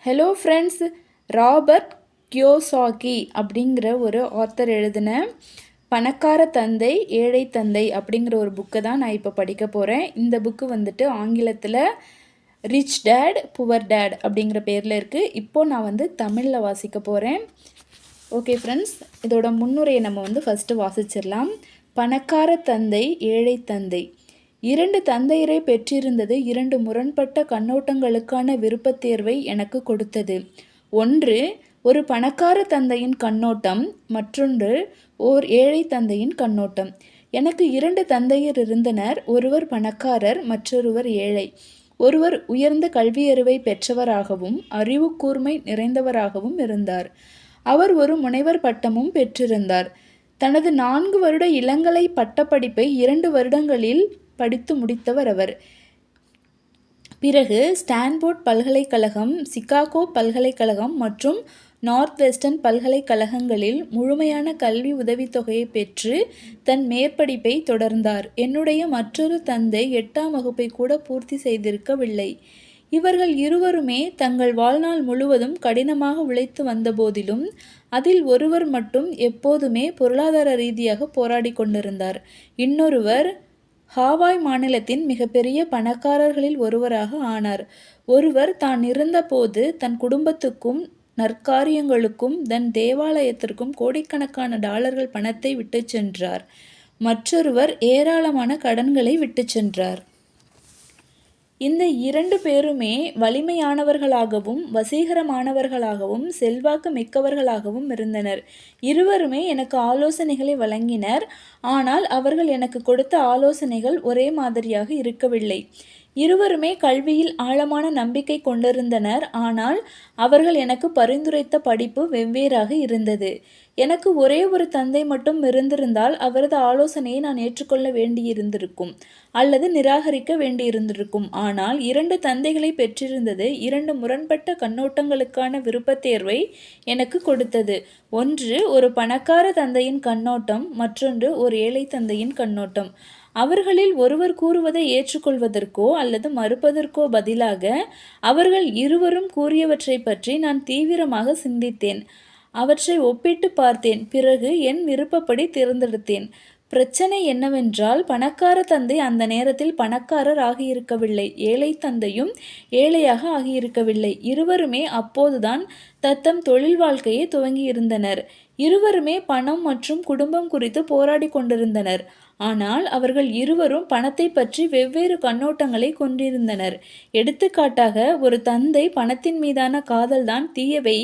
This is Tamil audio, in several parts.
ஹலோ ஃப்ரெண்ட்ஸ், ராபர்ட் கியோசாகி அப்படிங்கிற ஒரு ஆத்தர் எழுதின பணக்கார தந்தை ஏழை தந்தை அப்படிங்கிற ஒரு புக்கை தான் நான் இப்போ படிக்க போகிறேன். இந்த புக்கு வந்துட்டு ஆங்கிலத்தில் ரிச் டேட் புவர் டேட் அப்படிங்கிற பேரில் இருக்குது. இப்போது நான் தமிழில் வாசிக்க போகிறேன். ஓகே ஃப்ரெண்ட்ஸ், இதோட முன்னுரையை நம்ம ஃபஸ்ட்டு வாசிச்சிடலாம். பணக்கார தந்தை ஏழை தந்தை. இரண்டு தந்தையரை பெற்றிருந்தது இரண்டு முரண்பட்ட கண்ணோட்டங்களுக்கான விருப்பத் தேர்வை எனக்கு கொடுத்தது. ஒன்று ஒரு பணக்கார தந்தையின் கண்ணோட்டம், மற்றொன்று ஓர் ஏழை தந்தையின் கண்ணோட்டம். எனக்கு இரண்டு தந்தையர் இருந்தனர். ஒருவர் பணக்காரர், மற்றொருவர் ஏழை. ஒருவர் உயர்ந்த கல்வியறிவை பெற்றவராகவும் அறிவு கூர்மை நிறைந்தவராகவும் இருந்தார். அவர் ஒரு முனைவர் பட்டமும் பெற்றிருந்தார். தனது 4 வருட இளங்கலை பட்டப்படிப்பை 2 வருடங்களில் படித்து முடித்தவர் அவர். பிறகு ஸ்டான்போர்ட் பல்கலைக்கழகம், சிகாகோ பல்கலைக்கழகம் மற்றும் நார்த் வெஸ்டர்ன் பல்கலைக்கழகங்களில் முழுமையான கல்வி உதவித்தொகையை பெற்று தன் மேற்படிப்பை தொடர்ந்தார். என்னுடைய மற்றொரு தந்தை 8ஆம் வகுப்பை கூட பூர்த்தி செய்திருக்கவில்லை. இவர்கள் இருவருமே தங்கள் வாழ்நாள் முழுவதும் கடினமாக உழைத்து வந்த போதிலும் அதில் ஒருவர் மட்டும் எப்போதுமே பொருளாதார ரீதியாக போராடி கொண்டிருந்தார். இன்னொருவர் ஹாவாய் மாநிலத்தின் மிகப்பெரிய பணக்காரர்களில் ஒருவராக ஆனார். ஒருவர் தான் இருந்தபோது தன் குடும்பத்துக்கும் நற்காரியங்களுக்கும் தன் தேவாலயத்திற்கும் கோடிக்கணக்கான டாலர்கள் பணத்தை விட்டு சென்றார். மற்றொருவர் ஏராளமான கடன்களை விட்டு சென்றார். இந்த 2 பேருமே வலிமையானவர்களாகவும் வசீகரமானவர்களாகவும் செல்வாக்கு மிக்கவர்களாகவும் இருந்தனர். இருவருமே எனக்கு ஆலோசனைகளை வழங்கினர். ஆனால் அவர்கள் எனக்கு கொடுத்த ஆலோசனைகள் ஒரே மாதிரியாக இருக்கவில்லை. இருவருமே கல்வியில் ஆழமான நம்பிக்கை கொண்டிருந்தனர். ஆனால் அவர்கள் எனக்கு பரிந்துரைத்த படிப்பு வெவ்வேறாக இருந்தது. எனக்கு ஒரே ஒரு தந்தை மட்டும் இருந்திருந்தால் அவரது ஆலோசனையை நான் ஏற்றுக்கொள்ள வேண்டியிருந்திருக்கும் அல்லது நிராகரிக்க வேண்டியிருந்திருக்கும். ஆனால் 2 தந்தைகளை பெற்றிருந்தது 2 முரண்பட்ட கண்ணோட்டங்களுக்கான விருப்பத் தேர்வை எனக்கு கொடுத்தது. ஒன்று ஒரு பணக்கார தந்தையின் கண்ணோட்டம், மற்றொன்று ஒரு ஏழை தந்தையின் கண்ணோட்டம். அவர்களில் ஒருவர் கூறுவதை ஏற்றுக்கொள்வதற்கோ அல்லது மறுப்பதற்கோ பதிலாக அவர்கள் இருவரும் கூறியவற்றை பற்றி நான் தீவிரமாக சிந்தித்தேன். அவற்றை ஒப்பிட்டு பார்த்தேன். பிறகு என் விருப்பப்படி தேர்ந்தெடுத்தேன். பிரச்சனை என்னவென்றால், பணக்கார தந்தை அந்த நேரத்தில் பணக்காரர் ஆகியிருக்கவில்லை. ஏழை தந்தையும் ஏழையாக ஆகியிருக்கவில்லை. இருவருமே அப்போதுதான் தத்தம் தொழில் வாழ்க்கையை துவங்கியிருந்தனர். இருவருமே பணம் மற்றும் குடும்பம் குறித்து போராடி கொண்டிருந்தனர். ஆனால் அவர்கள் இருவரும் பணத்தை பற்றி வெவ்வேறு கண்ணோட்டங்களை கொண்டிருந்தனர். எடுத்துக்காட்டாக, ஒரு தந்தை பணத்தின் மீதான காதல்தான் தீயவை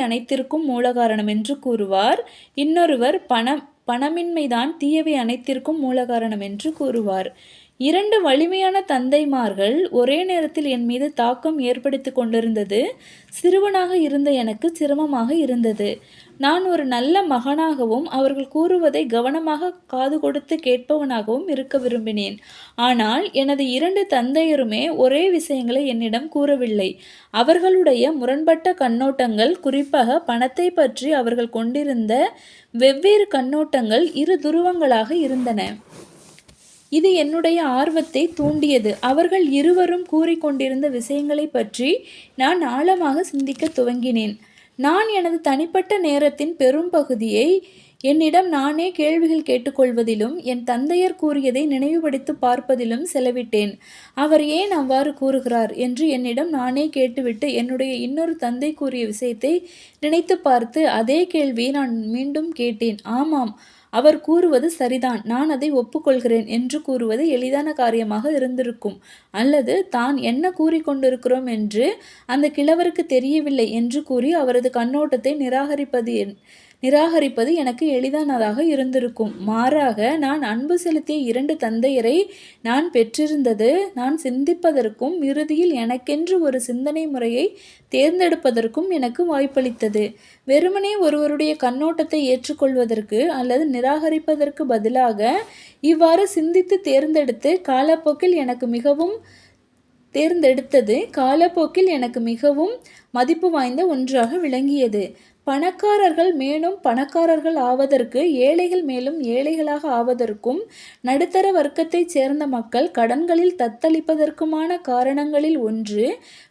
அனைத்திற்கும் மூல காரணம் என்று கூறுவார். இன்னொருவர் பணமின்மைதான் தீயவை அனைத்திற்கும் மூல காரணம் என்று கூறுவார். 2 வலிமையான தந்தைமார்கள் ஒரே நேரத்தில் என் மீது தாக்கம் ஏற்படுத்தி கொண்டிருந்தது சிறுவனாக இருந்த எனக்கு சிரமமாக இருந்தது. நான் ஒரு நல்ல மகனாகவும் அவர்கள் கூறுவதை கவனமாக காது கொடுத்து கேட்பவனாகவும் இருக்க விரும்பினேன். ஆனால் எனது 2 தந்தையருமே ஒரே விஷயங்களை என்னிடம் கூறவில்லை. அவர்களுடைய முரண்பட்ட கண்ணோட்டங்கள், குறிப்பாக பணத்தை பற்றி அவர்கள் கொண்டிருந்த வெவ்வேறு கண்ணோட்டங்கள், இரு துருவங்களாக இருந்தன. இது என்னுடைய ஆர்வத்தை தூண்டியது. அவர்கள் இருவரும் கூறிக்கொண்டிருந்த விஷயங்களை பற்றி நான் ஆழமாக சிந்திக்க துவங்கினேன். நான் எனது தனிப்பட்ட நேரத்தின் பெரும் பகுதியை என்னிடம் நானே கேள்விகள் கேட்டுக்கொள்வதிலும் என் தந்தையர் கூறியதை நினைவுபடுத்தி பார்ப்பதிலும் செலவிட்டேன். அவர் ஏன் அவ்வாறு கூறுகிறார் என்று என்னிடம் நானே கேட்டுவிட்டு என்னுடைய இன்னொரு தந்தை கூறிய விஷயத்தை நினைத்து பார்த்து அதே கேள்வியை நான் மீண்டும் கேட்டேன். ஆமாம், அவர் கூறுவது சரிதான், நான் அதை ஒப்புக்கொள்கிறேன் என்று கூறுவது எளிதான காரியமாக இருந்திருக்கும். அல்லது தான் என்ன கூறிக்கொண்டிருக்கிறோம் என்று அந்த கிழவருக்கு தெரியவில்லை என்று கூறி அவரது கண்ணோட்டத்தை நிராகரிப்பது எனக்கு எளிதானதாக இருந்திருக்கும். மாறாக, நான் அன்பு செலுத்திய 2 தந்தையரை நான் பெற்றிருந்தது நான் சிந்திப்பதற்கும் இறுதியில் எனக்கென்று ஒரு சிந்தனை முறையை தேர்ந்தெடுப்பதற்கும் எனக்கு வாய்ப்பளித்தது. வெறுமனே ஒருவருடைய கண்ணோட்டத்தை ஏற்றுக்கொள்வதற்கு அல்லது நிராகரிப்பதற்கு பதிலாக இவ்வாறு சிந்தித்து தேர்ந்தெடுத்து காலப்போக்கில் எனக்கு மிகவும் தேர்ந்தெடுத்தது காலப்போக்கில் எனக்கு மிகவும் மதிப்பு வாய்ந்த ஒன்றாக விளங்கியது. பணக்காரர்கள் மேலும் பணக்காரர்கள் ஆவதற்கு, ஏழைகள் மேலும் ஏழைகளாக ஆவதற்கும், நடுத்தர வர்க்கத்தைச் சேர்ந்த மக்கள் கடன்களில் தத்தளிப்பதற்குமான காரணங்களில் ஒன்று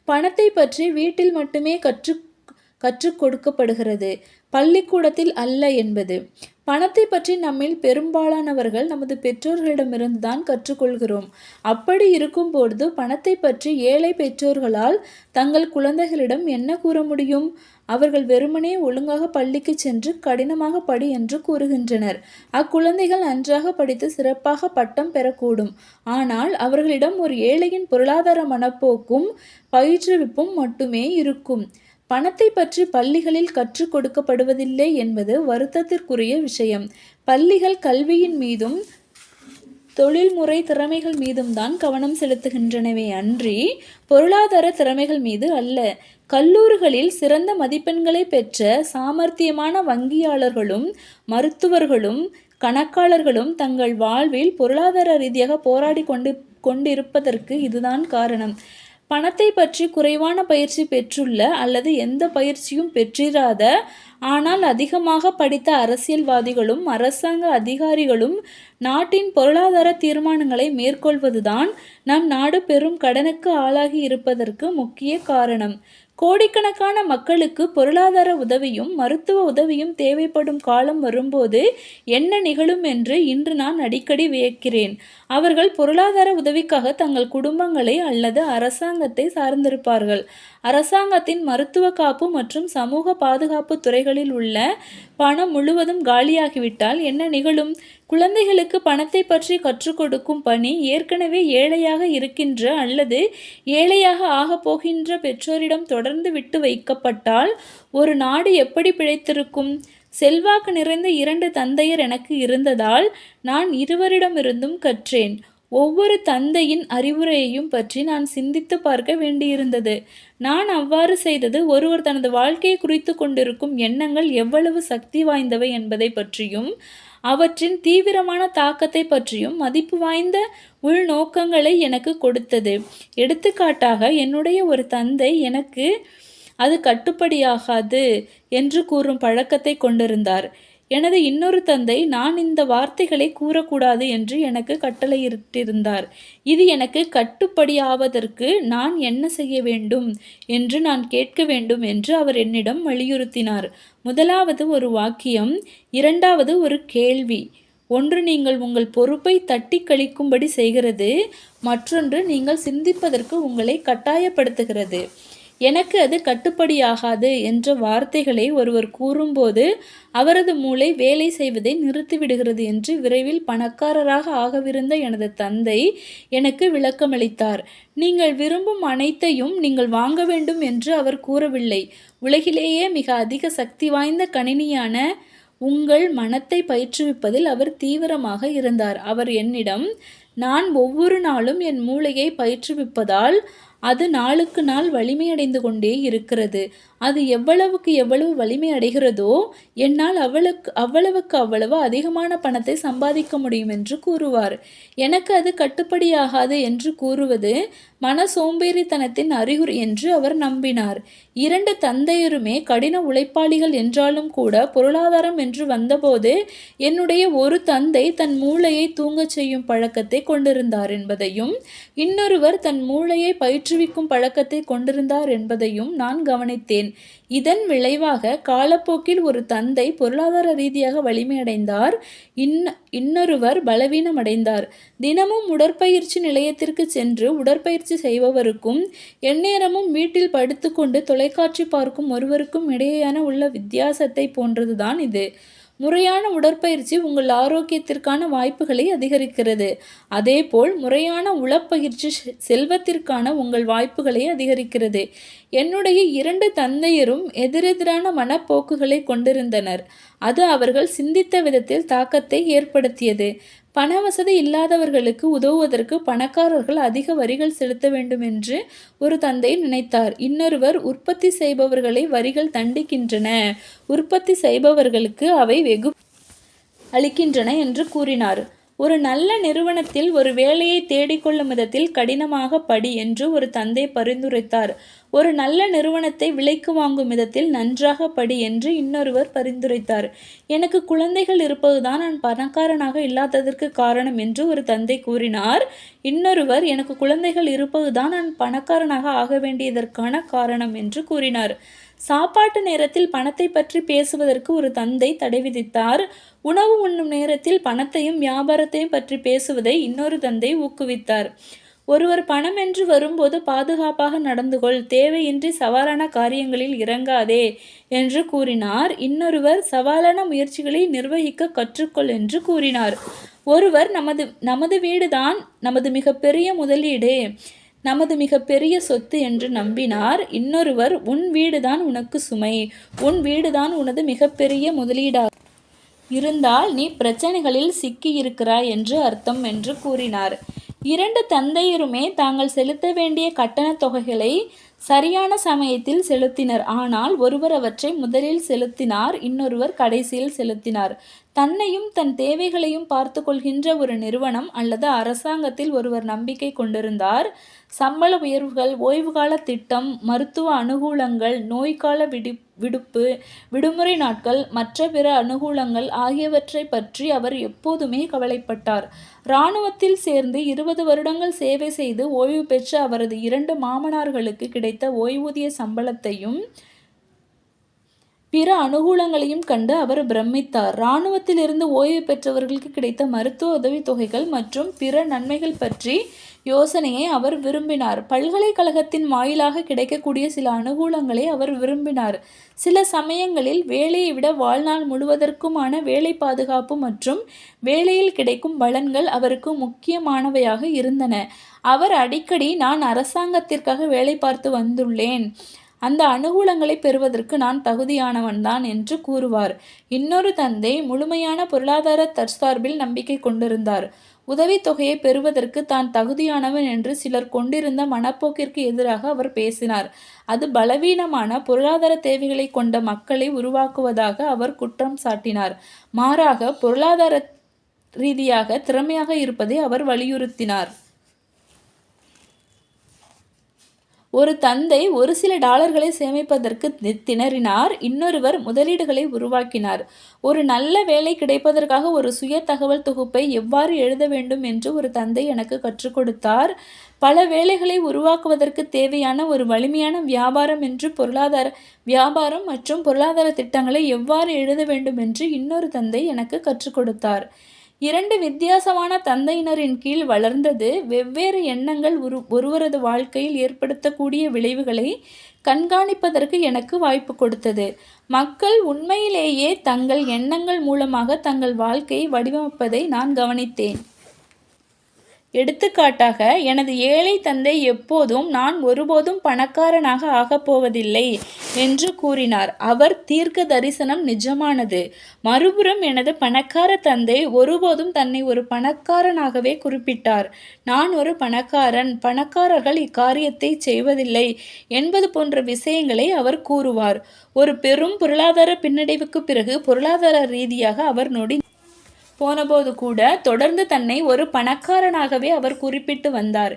பணத்தை பற்றி வீட்டில் மட்டுமே கற்றுக் கொடுக்கப்படுகிறது, பள்ளிக்கூடத்தில் அல்ல என்பது. பணத்தை பற்றி நம்மில் பெரும்பாலானவர்கள் நமது பெற்றோர்களிடமிருந்து தான் கற்றுக்கொள்கிறோம். அப்படி இருக்கும்போது பணத்தை பற்றி ஏழை பெற்றோர்களால் தங்கள் குழந்தைகளிடம் என்ன கூற முடியும்? அவர்கள் வெறுமனே ஒழுங்காக பள்ளிக்கு சென்று கடினமாக படி என்று கூறுகின்றனர். அக்குழந்தைகள் நன்றாக படித்து சிறப்பாக பட்டம் பெறக்கூடும். ஆனால் அவர்களிடம் ஒரு ஏழையின் பொருளாதார மனப்போக்கும் பயிற்றுவிப்பும் மட்டுமே இருக்கும். பணத்தை பற்றி பள்ளிகளில் கற்றுக் கொடுக்கப்படுவதில்லை என்பது வருத்தத்திற்குரிய விஷயம். பள்ளிகள் கல்வியின் மீதும் தொழில்முறை திறமைகள் மீதும் தான் கவனம் செலுத்துகின்றனவே அன்றி பொருளாதார திறமைகள் மீது அல்ல. கல்லூரிகளில் சிறந்த மதிப்பெண்களை பெற்ற சாமர்த்தியமான வங்கியாளர்களும் மருத்துவர்களும் கணக்காளர்களும் தங்கள் வாழ்வில் பொருளாதார ரீதியாக போராடி கொண்டிருப்பதற்கு இதுதான் காரணம். பணத்தை பற்றி குறைவான பயிற்சி பெற்றுள்ள அல்லது எந்த பயிற்சியும் பெற்றிராத ஆனால் அதிகமாக படித்த அரசியல்வாதிகளும் அரசாங்க அதிகாரிகளும் நாட்டின் பொருளாதார தீர்மானங்களை மேற்கொள்வதுதான் நம் நாடு பெரும் கடனுக்கு ஆளாகி இருப்பதற்கு முக்கிய காரணம். கோடிக்கணக்கான மக்களுக்கு பொருளாதார உதவியும் மருத்துவ உதவியும் தேவைப்படும் காலம் வரும்போது என்ன நிகழும் என்று இன்று நான் அடிக்கடி வியக்கிறேன். அவர்கள் பொருளாதார உதவிக்காக தங்கள் குடும்பங்களை அல்லது அரசாங்கத்தை சார்ந்திருப்பார்கள். அரசாங்கத்தின் மருத்துவ காப்பு மற்றும் சமூக பாதுகாப்பு துறைகளில் உள்ள பணம் முழுவதும் காலியாகிவிட்டால் என்ன நிகழும்? குழந்தைகளுக்கு பணத்தை பற்றி கற்றுக் கொடுக்கும் பணி ஏற்கனவே ஏழையாக இருக்கின்ற அல்லது ஏழையாக ஆகப் போகின்ற பெற்றோரிடம் தொடர்ந்து விட்டு வைக்கப்பட்டால் ஒரு நாடு எப்படி பிழைத்திருக்கும்? செல்வாக்கு நிறைந்த 2 தந்தையர் எனக்கு இருந்ததால் நான் இருவரிடமிருந்தும் கற்றேன். ஒவ்வொரு தந்தையின் அறிவுரையையும் பற்றி நான் சிந்தித்து பார்க்க வேண்டியிருந்தது. நான் அவ்வாறு செய்தது ஒருவர் தனது வாழ்க்கையை குறித்து கொண்டிருக்கும் எண்ணங்கள் எவ்வளவு சக்தி வாய்ந்தவை என்பதை பற்றியும் அவற்றின் தீவிரமான தாக்கத்தை பற்றியும் மதிப்பு வாய்ந்த உள்நோக்கங்களை எனக்கு கொடுத்தது. எடுத்துக்காட்டாக, என்னுடைய ஒரு தந்தை எனக்கு அது கட்டுப்படியாகாது என்று கூறும் பழக்கத்தை கொண்டிருந்தார். எனது இன்னொரு தந்தை நான் இந்த வார்த்தைகளை கூறக்கூடாது என்று எனக்கு கட்டளையிட்டிருந்தார். இது எனக்கு கட்டுப்படியாவதற்கு நான் என்ன செய்ய வேண்டும் என்று நான் கேட்க வேண்டும் என்று அவர் என்னிடம் வலியுறுத்தினார். முதலாவது ஒரு வாக்கியம், இரண்டாவது ஒரு கேள்வி. ஒன்று நீங்கள் உங்கள் பொறுப்பை தட்டி கழிக்கும்படி செய்கிறது, மற்றொன்று நீங்கள் சிந்திப்பதற்கு உங்களை கட்டாயப்படுத்துகிறது. எனக்கு அது கட்டுப்படியாகாது என்ற வார்த்தைகளை ஒருவர் கூறும்போது அவரது மூளை வேலை செய்வதை நிறுத்திவிடுகிறது என்று விரைவில் பணக்காரராக ஆகவிருந்த எனது தந்தை எனக்கு விளக்கமளித்தார். நீங்கள் விரும்பும் அனைத்தையும் நீங்கள் வாங்க வேண்டும் என்று அவர் கூறவில்லை. உலகிலேயே மிக அதிக சக்தி வாய்ந்த கணினியான உங்கள் மனத்தை பயிற்றுவிப்பதில் அவர் தீவிரமாக இருந்தார். அவர் என்னிடம், நான் ஒவ்வொரு நாளும் என் மூளையை பயிற்றுவிப்பதால் அது நாளுக்கு நாள் வலிமையடைந்து கொண்டே இருக்கிறது. அது எவ்வளவுக்கு எவ்வளவு வலிமை அடைகிறதோ என்னால் அவ்வளவுக்கு அவ்வளவு அதிகமான பணத்தை சம்பாதிக்க முடியும் என்று கூறுவார். எனக்கு அது கட்டுப்படியாகாது என்று கூறுவது மன சோம்பேறித்தனத்தின் அறிகுறி என்று அவர் நம்பினார். 2 தந்தையருமே கடின உழைப்பாளிகள் என்றாலும் கூட பொருளாதாரம் என்று வந்தபோது என்னுடைய ஒரு தந்தை தன் மூளையை தூங்கச் செய்யும் பழக்கத்தை கொண்டிருந்தார் என்பதையும் இன்னொருவர் தன் மூளையை பயிற்றுவிக்கும் பழக்கத்தை கொண்டிருந்தார் என்பதையும் நான் கவனித்தேன். இதன் விளைவாக காலப்போக்கில் ஒரு தந்தை பொருளாதார ரீதியாக வலிமையடைந்தார், இன்னொருவர் பலவீனமடைந்தார். தினமும் உடற்பயிற்சி நிலையத்திற்கு சென்று உடற்பயிற்சி செய்பவருக்கும் எந்நேரமும் வீட்டில் படுத்துக்கொண்டு தொலைக்காட்சி பார்க்கும் ஒருவருக்கும் இடையேயான உள்ள வித்தியாசத்தை போன்றதுதான் இது. முறையான உடற்பயிற்சி உங்கள் ஆரோக்கியத்திற்கான வாய்ப்புகளை அதிகரிக்கிறது. அதேபோல் முறையான உளப்பயிற்சி செல்வத்திற்கான உங்கள் வாய்ப்புகளை அதிகரிக்கிறது. என்னுடைய 2 தந்தையரும் எதிரெதிரான மனப்போக்குகளை கொண்டிருந்தனர். அது அவர்கள் சிந்தித்த விதத்தில் தாக்கத்தை ஏற்படுத்தியது. பண வசதி இல்லாதவர்களுக்கு உதவுவதற்கு பணக்காரர்கள் அதிக வரிகள் செலுத்த வேண்டும் என்று ஒரு தந்தை நினைத்தார். இன்னொருவர், உற்பத்தி செய்பவர்களை வரிகள் தண்டிக்கின்றன, உற்பத்தி செய்பவர்களுக்கு அவை வெகு அளிக்கின்றன என்று கூறினார். ஒரு நல்ல நிறுவனத்தில் ஒரு வேலையை தேடிக்கொள்ளும் விதத்தில் கடினமாக படி என்று ஒரு தந்தை பரிந்துரைத்தார். ஒரு நல்ல நிறுவனத்தை விலைக்கு வாங்கும் விதத்தில் நன்றாக படி என்று இன்னொருவர் பரிந்துரைத்தார். எனக்கு குழந்தைகள் இருப்பதுதான் நான் பணக்காரனாக இல்லாததற்கு காரணம் என்று ஒரு தந்தை கூறினார். இன்னொருவர் எனக்கு குழந்தைகள் இருப்பதுதான் நான் பணக்காரனாக ஆக வேண்டியதற்கான காரணம் என்று கூறினார். சாப்பாட்டு நேரத்தில் பணத்தை பற்றி பேசுவதற்கு ஒரு தந்தை தடை விதித்தார். உணவு உண்ணும் நேரத்தில் பணத்தையும் வியாபாரத்தையும் பற்றி பேசுவதை இன்னொரு தந்தை ஊக்குவித்தார். ஒருவர் பணம் என்று வரும்போது பாதுகாப்பாக நடந்து கொள், தேவையின்றி சவாலான காரியங்களில் இறங்காதே என்று கூறினார். இன்னொருவர் சவாலான முயற்சிகளை நிர்வகிக்க கற்றுக்கொள் என்று கூறினார். ஒருவர் நமது வீடுதான் நமது மிகப்பெரிய முதலீடு, நமது மிகப்பெரிய சொத்து என்று நம்பினார். இன்னொருவர் உன் வீடுதான் உனக்கு சுமை, உன் வீடுதான் உனது மிகப்பெரிய முதலீடாக இருந்தால் நீ பிரச்சனைகளில் சிக்கி இருக்கிறாய் என்று அர்த்தம் என்று கூறினார். இரண்டு தந்தையருமே தாங்கள் செலுத்த வேண்டிய கட்டணத் தொகைகளை சரியான சமயத்தில் செலுத்தினர். ஆனால் ஒருவர் அவற்றை முதலில் செலுத்தினார், இன்னொருவர் கடைசியில் செலுத்தினார். தன்னையும் தன் தேவைகளையும் பார்த்து கொள்கின்ற ஒரு நிறுவனம் அல்லது அரசாங்கத்தில் ஒருவர் நம்பிக்கை கொண்டிருந்தார். சம்பள உயர்வுகள், ஓய்வுகால திட்டம், மருத்துவ அனுகூலங்கள், நோய்கால விடுப்பு, விடுமுறை நாட்கள், மற்ற பிற அனுகூலங்கள் ஆகியவற்றை பற்றி அவர் எப்போதுமே கவலைப்பட்டார். இராணுவத்தில் சேர்ந்து 20 வருடங்கள் சேவை செய்து ஓய்வு பெற்ற அவரது 2 மாமனார்களுக்கு கிடைத்த ஓய்வூதிய சம்பளத்தையும் பிற அனுகூலங்களையும் கண்டு அவர் பிரமித்தார். இராணுவத்தில் இருந்து ஓய்வு பெற்றவர்களுக்கு கிடைத்த மருத்துவ உதவித்தொகைகள் மற்றும் பிற நன்மைகள் பற்றி யோசனையை அவர் விரும்பினார். பல்கலைக்கழகத்தின் வாயிலாக கிடைக்கக்கூடிய சில அனுகூலங்களை அவர் விரும்பினார். சில சமயங்களில் வேலையை விட வாழ்நாள் முழுவதற்குமான வேலை பாதுகாப்பு மற்றும் வேலையில் கிடைக்கும் பலன்கள் அவருக்கு முக்கியமானவையாக இருந்தன. அவர் அடிக்கடி, நான் அரசாங்கத்திற்காக வேலை பார்த்து வந்துள்ளேன், அந்த அனுகூலங்களை பெறுவதற்கு நான் தகுதியானவன்தான் என்று கூறுவார். இன்னொரு தந்தை முழுமையான பொருளாதார தற்சார்பில் நம்பிக்கை கொண்டிருந்தார். உதவித்தொகையை பெறுவதற்கு தான் தகுதியானவன் என்று சிலர் கொண்டிருந்த மனப்போக்கிற்கு எதிராக அவர் பேசினார். அது பலவீனமான பொருளாதார தேவைகளை கொண்ட மக்களை உருவாக்குவதாக அவர் குற்றம் சாட்டினார். மாறாக பொருளாதார ரீதியாக திறமையாக இருப்பதை அவர் வலியுறுத்தினார். ஒரு தந்தை ஒரு சில டாலர்களை சேமிப்பதற்கு திணறினார். இன்னொருவர் முதலீடுகளை உருவாக்கினார். ஒரு நல்ல வேலை கிடைப்பதற்காக ஒரு சுய தகவல் தொகுப்பை எவ்வாறு எழுத வேண்டும் என்று ஒரு தந்தை எனக்கு கற்றுக் கொடுத்தார். பல வேலைகளை உருவாக்குவதற்கு தேவையான ஒரு வலிமையான வியாபாரம் மற்றும் பொருளாதார திட்டங்களை எவ்வாறு எழுத வேண்டும் என்று இன்னொரு தந்தை எனக்கு கற்றுக் கொடுத்தார். 2 வித்தியாசமான தந்தையினரின் கீழ் வளர்ந்தது வெவ்வேறு எண்ணங்கள் ஒருவரது வாழ்க்கையில் ஏற்படுத்தக்கூடிய விளைவுகளை கண்காணிப்பதற்கு எனக்கு வாய்ப்பு கொடுத்தது. மக்கள் உண்மையிலேயே தங்கள் எண்ணங்கள் மூலமாக தங்கள் வாழ்க்கையை வடிவமைப்பதை நான் கவனித்தேன். எடுத்துக்காட்டாக, எனது ஏழை தந்தை எப்போதும் நான் ஒருபோதும் பணக்காரனாக ஆகப்போவதில்லை என்று கூறினார். அவர் தீர்க்க தரிசனம் நிஜமானது. மறுபுறம் எனது பணக்கார தந்தை ஒருபோதும் தன்னை ஒரு பணக்காரனாகவே குறிப்பிட்டார். நான் ஒரு பணக்காரன், பணக்காரர்கள் இக்காரியத்தை செய்வதில்லை என்பது போன்ற விஷயங்களை அவர் கூறுவார். ஒரு பெரும் பொருளாதார பின்னடைவுக்கு பிறகு பொருளாதார ரீதியாக அவர் போனபோது கூட தொடர்ந்து தன்னை ஒரு பணக்காரனாகவே அவர் குறிப்பிட்டு வந்தார்.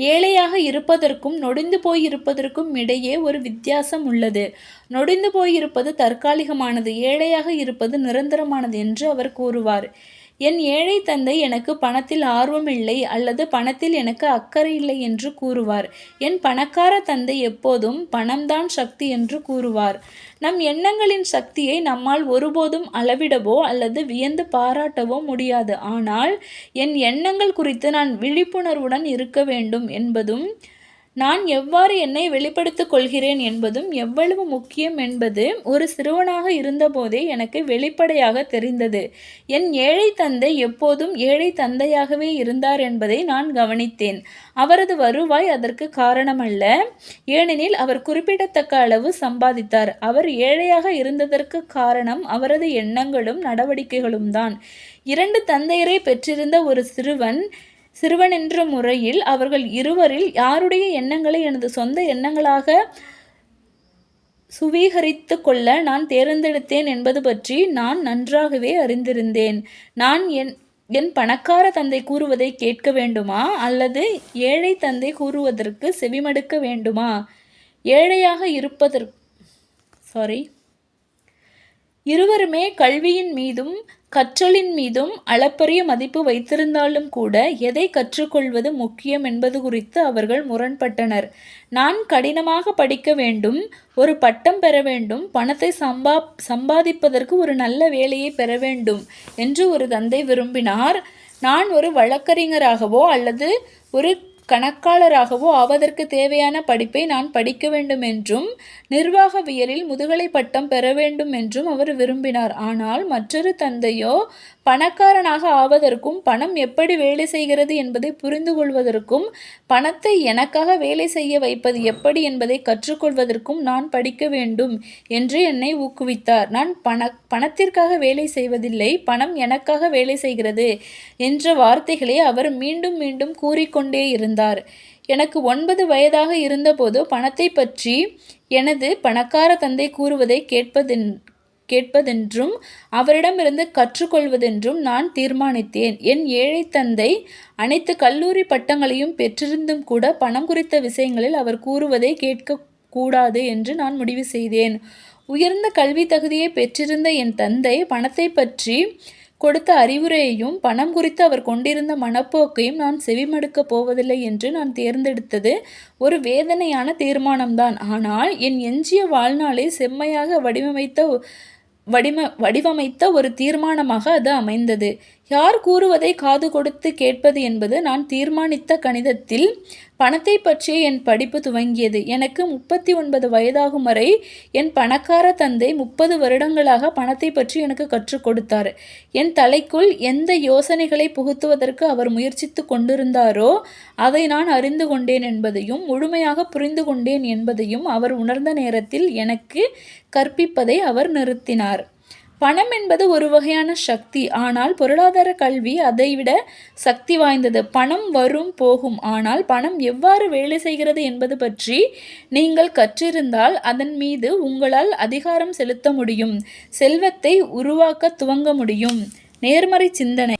ஏழையாக இருப்பதற்கும் நொடிந்து போயிருப்பதற்கும் இடையே ஒரு வித்தியாசம் உள்ளது. நொடிந்து போயிருப்பது தற்காலிகமானது, ஏழையாக இருப்பது நிரந்தரமானது என்று அவர் கூறுவார். என் ஏழை தந்தை எனக்கு பணத்தில் ஆர்வமில்லை அல்லது பணத்தில் எனக்கு அக்கறை இல்லை என்று கூறுவார். என் பணக்கார தந்தை எப்போதும் பணம்தான் சக்தி என்று கூறுவார். நம் எண்ணங்களின் சக்தியை நம்மால் ஒருபோதும் அளவிடவோ அல்லது வியந்து பாராட்டவோ முடியாது. ஆனால் என் எண்ணங்கள் குறித்து நான் விழிப்புணர்வுடன் இருக்க வேண்டும் என்பதும், நான் எவ்வாறு என்னை வெளிப்படுத்திக் கொள்கிறேன் என்பதும் எவ்வளவு முக்கியம் என்பது ஒரு சிறுவனாக இருந்தபோதே எனக்கு வெளிப்படையாக தெரிந்தது. என் ஏழை தந்தை எப்போதும் ஏழை தந்தையாகவே இருந்தார் என்பதை நான் கவனித்தேன். அவரது வருவாய் அதற்கு காரணமல்ல, ஏனெனில் அவர் குறிப்பிடத்தக்க அளவு சம்பாதித்தார். அவர் ஏழையாக இருந்ததற்கு காரணம் அவரது எண்ணங்களும் நடவடிக்கைகளும் தான். 2 தந்தையரை பெற்றிருந்த ஒரு சிறுவன் என்ற முறையில் அவர்கள் இருவரில் யாருடைய எண்ணங்களை எனது சொந்த எண்ணங்களாக சுவீகரித்து கொள்ள நான் தேர்ந்தெடுத்தேன் என்பது பற்றி நான் நன்றாகவே அறிந்திருந்தேன். நான் என் என் பணக்கார தந்தை கூறுவதை கேட்க வேண்டுமா அல்லது ஏழை தந்தை கூறுவதற்கு செவிமடுக்க வேண்டுமா? ஏழையாக இருவருமே கல்வியின் மீதும் கற்றலின் மீதும் அளப்பரிய மதிப்பு வைத்திருந்தாலும் கூட எதை கற்றுக்கொள்வது முக்கியம் என்பது குறித்து அவர்கள் முரண்பட்டனர். நான் கடினமாக படிக்க வேண்டும், ஒரு பட்டம் பெற வேண்டும், பணத்தை சம்பாதிப்பதற்கு ஒரு நல்ல வேலையை பெற வேண்டும் என்று ஒரு தந்தை விரும்பினார். நான் ஒரு வழக்கறிஞராகவோ அல்லது ஒரு கணக்காளராகவோ ஆவதற்கு தேவையான படிப்பை நான் படிக்க வேண்டும் என்றும் நிர்வாகவியலில் முதுகலை பட்டம் பெற வேண்டும் என்றும் அவர் விரும்பினார். ஆனால் மற்றொரு தந்தையோ பணக்காரனாக ஆவதற்கும் பணம் எப்படி வேலை செய்கிறது என்பதை புரிந்து கொள்வதற்கும் பணத்தை எனக்காக வேலை செய்ய வைப்பது எப்படி என்பதை கற்றுக்கொள்வதற்கும் நான் படிக்க வேண்டும் என்று என்னை ஊக்குவித்தார். நான் பணத்திற்காக வேலை செய்வதில்லை, பணம் எனக்காக வேலை செய்கிறது என்ற வார்த்தைகளை அவர் மீண்டும் மீண்டும் கூறிக்கொண்டே இருந்தார். எனக்கு 9 வயதாக இருந்தபோது பணத்தை பற்றி எனது பணக்கார தந்தை கூறுவதை கேட்பதென்றும் அவரிடமிருந்து கற்றுக்கொள்வதென்றும் நான் தீர்மானித்தேன். என் ஏழை தந்தை அனைத்து கல்லூரி பட்டங்களையும் பெற்றிருந்தும் கூட பணம் குறித்த விஷயங்களில் அவர் கூறுவதை கேட்கக்கூடாது என்று நான் முடிவு செய்தேன். உயர்ந்த கல்வி தகுதியை பெற்றிருந்த என் தந்தை பணத்தை பற்றி கொடுத்த அறிவுரையையும் பணம் குறித்து அவர் கொண்டிருந்த மனப்போக்கையும் நான் செவிமடுக்கப் போவதில்லை என்று நான் தேர்ந்தெடுத்தது ஒரு வேதனையான தீர்மானம்தான். ஆனால் என் எஞ்சிய வாழ்நாளை செம்மையாக வடிவமைத்த ஒரு தீர்மானமாக அது அமைந்தது. யார் கூறுவதை காது கொடுத்து கேட்பது என்பது நான் தீர்மானித்த கணிதத்தில் பணத்தை பற்றிய என் படிப்பு துவங்கியது. எனக்கு 39 வயதாகும் வரை என் பணக்கார தந்தை 30 வருடங்களாக பணத்தை பற்றி எனக்கு கற்றுக் கொடுத்தார். என் தலைக்குள் எந்த யோசனைகளை புகுத்துவதற்கு அவர் முயற்சித்து கொண்டிருந்தாரோ அதை நான் அறிந்து கொண்டேன் என்பதையும் முழுமையாக புரிந்து கொண்டேன் என்பதையும் அவர் உணர்ந்த நேரத்தில் எனக்கு கற்பிப்பதை அவர் நிறுத்தினார். பணம் என்பது ஒரு வகையான சக்தி, ஆனால் பொருளாதார கல்வி அதைவிட சக்தி வாய்ந்தது. பணம் வரும் போகும், ஆனால் பணம் எவ்வாறு வேலை செய்கிறது என்பது பற்றி நீங்கள் கற்றிருந்தால் அதன் மீது உங்களால் அதிகாரம் செலுத்த முடியும், செல்வத்தை உருவாக்க துவங்க முடியும். நேர்மறை சிந்தனை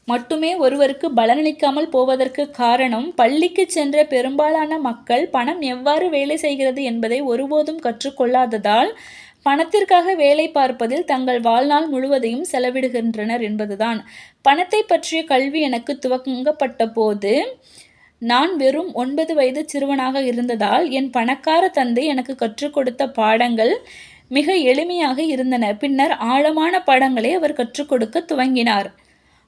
மட்டுமே ஒருவருக்கு பலனளிக்காமல் போவதற்கு காரணம், பள்ளிக்கு சென்ற பெரும்பாலான மக்கள் பணம் எவ்வாறு வேலை செய்கிறது என்பதை ஒருபோதும் கற்றுக்கொள்ளாததால் பணத்திற்காக வேலை பார்ப்பதில் தங்கள் வாழ்நாள் முழுவதையும் செலவிடுகின்றனர் என்பதுதான். பணத்தை பற்றிய கல்வி எனக்கு துவங்கப்பட்ட போது நான் வெறும் 9 வயது சிறுவனாக இருந்ததால் என் பணக்கார தந்தை எனக்கு கற்றுக் கொடுத்த பாடங்கள் மிக எளிமையாக இருந்தன. பின்னர் ஆழமான பாடங்களை அவர் கற்றுக் கொடுக்க துவங்கினார்.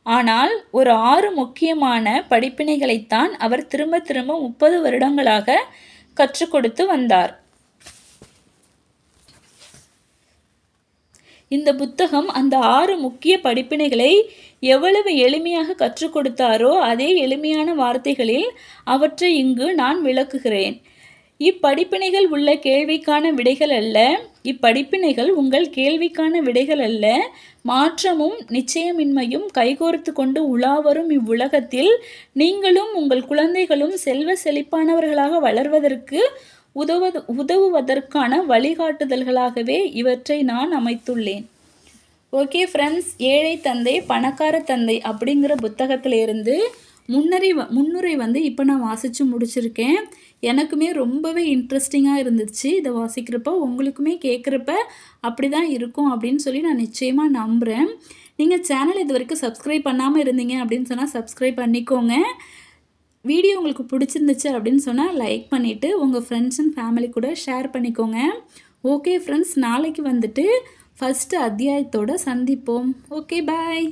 ஆனால் ஒரு 6 முக்கியமான படிப்பினைகளைத்தான் அவர் திரும்ப திரும்ப 30 வருடங்களாக கற்றுக் கொடுத்து வந்தார். இந்த புத்தகம் அந்த 6 முக்கிய படிப்பினைகளை எவ்வளவு எளிமையாக கற்றுக் கொடுத்தாரோ அதே எளிமையான வார்த்தைகளில் அவற்றை இங்கு நான் விளக்குகிறேன். இப்படிப்பினைகள் உள்ள கேள்விக்கான விடைகள் அல்ல, இப்படிப்பினைகள் உங்கள் கேள்விக்கான விடைகள் அல்ல. மாற்றமும் நிச்சயமின்மையும் கைகோர்த்து கொண்டு உலாவரும் இவ்வுலகத்தில் நீங்களும் உங்கள் குழந்தைகளும் செல்வ செழிப்பானவர்களாக வளர்வதற்கு உதவுவதற்கான வழிகாட்டுதல்களாகவே இவற்றை நான் அமைத்துள்ளேன். ஓகே ஃப்ரெண்ட்ஸ், ஏழை தந்தை பணக்கார தந்தை அப்படிங்கிற புத்தகத்திலிருந்து முன்னுரை இப்போ நான் வாசித்து முடிச்சிருக்கேன். எனக்குமே ரொம்பவே இன்ட்ரெஸ்டிங்காக இருந்துச்சு. இதை வாசிக்கிறப்ப உங்களுக்குமே கேட்குறப்ப அப்படி தான் இருக்கும் அப்படின்னு சொல்லி நான் நிச்சயமாக நம்புகிறேன். நீங்கள் சேனல் இது வரைக்கும் சப்ஸ்கிரைப் பண்ணாமல் இருந்தீங்க அப்படின்னு சொன்னால் சப்ஸ்கிரைப் பண்ணிக்கோங்க. வீடியோ உங்களுக்கு பிடிச்சிருந்துச்சு அப்படின்னு சொன்னால் லைக் பண்ணிவிட்டு உங்கள் ஃப்ரெண்ட்ஸ் அண்ட் ஃபேமிலி கூட ஷேர் பண்ணிக்கோங்க. ஓகே ஃப்ரெண்ட்ஸ், நாளைக்கு ஃபஸ்ட்டு அத்தியாயத்தோடு சந்திப்போம். ஓகே, பாய்.